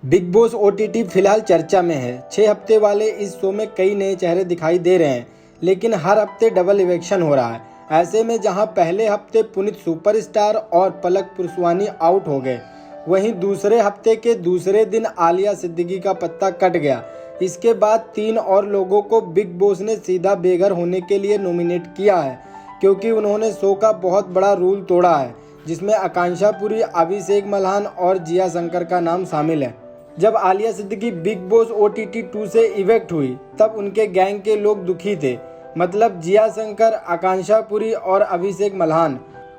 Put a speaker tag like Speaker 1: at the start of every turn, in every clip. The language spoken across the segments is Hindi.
Speaker 1: बिग बॉस ओटीटी फिलहाल चर्चा में है। 6 हफ्ते वाले इस शो में कई नए चेहरे दिखाई दे रहे हैं, लेकिन हर हफ्ते डबल इवेक्शन हो रहा है। ऐसे में जहां पहले हफ्ते पुनीत सुपरस्टार और पलक पुर्सवानी आउट हो गए, वहीं दूसरे हफ्ते के दूसरे दिन आलिया सिद्दीकी का पत्ता कट गया। इसके बाद 3 और लोगों को बिग बॉस ने सीधा बेघर होने के लिए नॉमिनेट किया है, क्योंकि उन्होंने शो का बहुत बड़ा रूल तोड़ा है, जिसमें आकांक्षा पुरी, अभिषेक मल्हान और जिया शंकर का नाम शामिल है। जब Alia Siddiqui big boss OTT 2 से इवेक्ट हुई, तब उनके गैंग के लोग दुखी थे। मतलब जिया शंकर, आकांक्षा पुरी और अभिषेक मल्हान।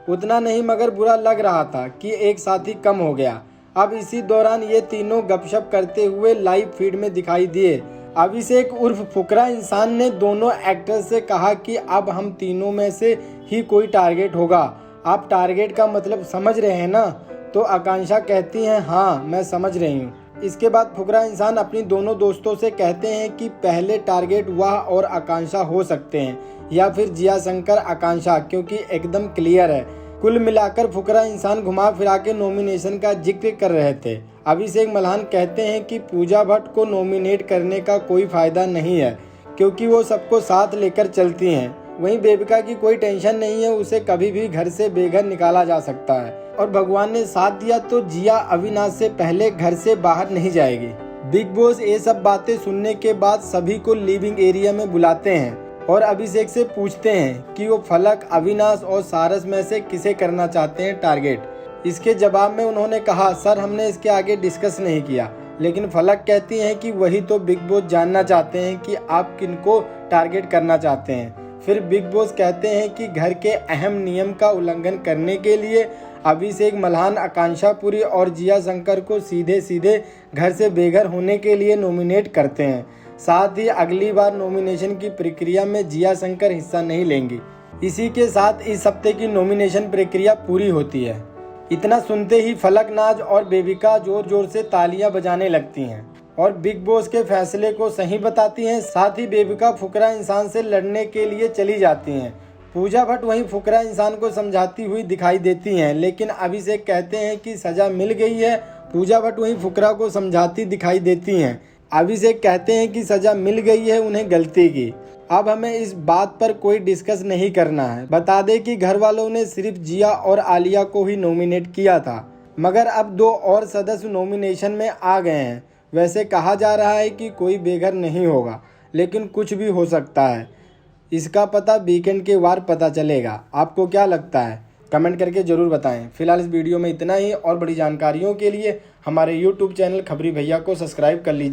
Speaker 1: उतना नहीं मगर बुरा लग रहा था कि एक साथी कम हो गया। अब इसी दौरान ये तीनों गपशप करते हुए लाइव फीड में दिखाई दिए। अभिषेक उर्फ फुकरा इंसान ने दोनों एक्टर्स से कहा कि अब हम तीनों में से ही कोई टारगेट होगा। आप टारगेट का मतलब समझ रहे हैं ना? तो आकांक्षा कहती हैं, हाँ मैं समझ रही हूँ। इसके बाद फुकरा इंसान अपनी दोनों दोस्तों से कहते हैं कि पहले टारगेट वह और आकांक्षा हो सकते हैं, या फिर जिया शंकर आकांक्षा, क्योंकि एकदम क्लियर है। कुल मिलाकर फुकरा इंसान घुमा फिरा के नॉमिनेशन का जिक्र कर रहे थे। अभिषेक मल्हान कहते हैं कि पूजा भट्ट को नॉमिनेट करने का कोई फायदा नहीं है, क्योंकि वो सबको साथ लेकर चलती हैं। वहीं बेबिका की कोई टेंशन नहीं है, उसे कभी भी घर से बेघर निकाला जा सकता है, और भगवान ने साथ दिया तो जिया अविनाश से पहले घर से बाहर नहीं जाएगी। बिग बॉस ये सब बातें सुनने के बाद सभी को लिविंग एरिया में बुलाते हैं और अभिषेक से पूछते हैं कि वो फलक, अविनाश और सारस में से किसे करना चाहते हैं टारगेट। इसके जवाब में उन्होंने कहा, सर हमने इसके आगे डिस्कस नहीं किया। लेकिन फलक कहती हैं कि वही तो बिग बॉस जानना चाहते हैं कि आप किनको टारगेट करना चाहते हैं। फिर बिग बॉस कहते हैं कि घर के अहम नियम का उल्लंघन करने के लिए अभिषेक मल्हान, आकांक्षा पुरी और जिया शंकर को सीधे सीधे घर से बेघर होने के लिए नॉमिनेट करते हैं। साथ ही अगली बार नॉमिनेशन की प्रक्रिया में जिया शंकर हिस्सा नहीं लेंगी। इसी के साथ इस हफ्ते की नॉमिनेशन प्रक्रिया पूरी होती है। इतना सुनते ही फलकनाज और बेबिका जोर जोर से तालियां बजाने लगती हैं और बिग बॉस के फैसले को सही बताती हैं। साथ ही बेबिका फुकरा इंसान से लड़ने के लिए चली जाती हैं। पूजा भट्ट वहीं फुकरा इंसान को समझाती हुई दिखाई देती हैं, लेकिन अभिषेक कहते हैं कि सजा मिल गई है। पूजा भट्ट वहीं फुकरा को समझाती दिखाई देती हैं। अभिषेक कहते हैं कि सजा मिल गई है उन्हें गलती की। अब हमें इस बात पर कोई डिस्कस नहीं करना है। बता दें कि घर वालों ने सिर्फ जिया और आलिया को ही नॉमिनेट किया था, मगर अब 2 और सदस्य नॉमिनेशन में आ गए हैं। वैसे कहा जा रहा है कि कोई बेघर नहीं होगा, लेकिन कुछ भी हो सकता है। इसका पता वीकेंड के वार पता चलेगा। आपको क्या लगता है? कमेंट करके ज़रूर बताएं। फिलहाल इस वीडियो में इतना ही, और बड़ी जानकारियों के लिए हमारे YouTube चैनल खबरी भैया को सब्सक्राइब कर लीजिए।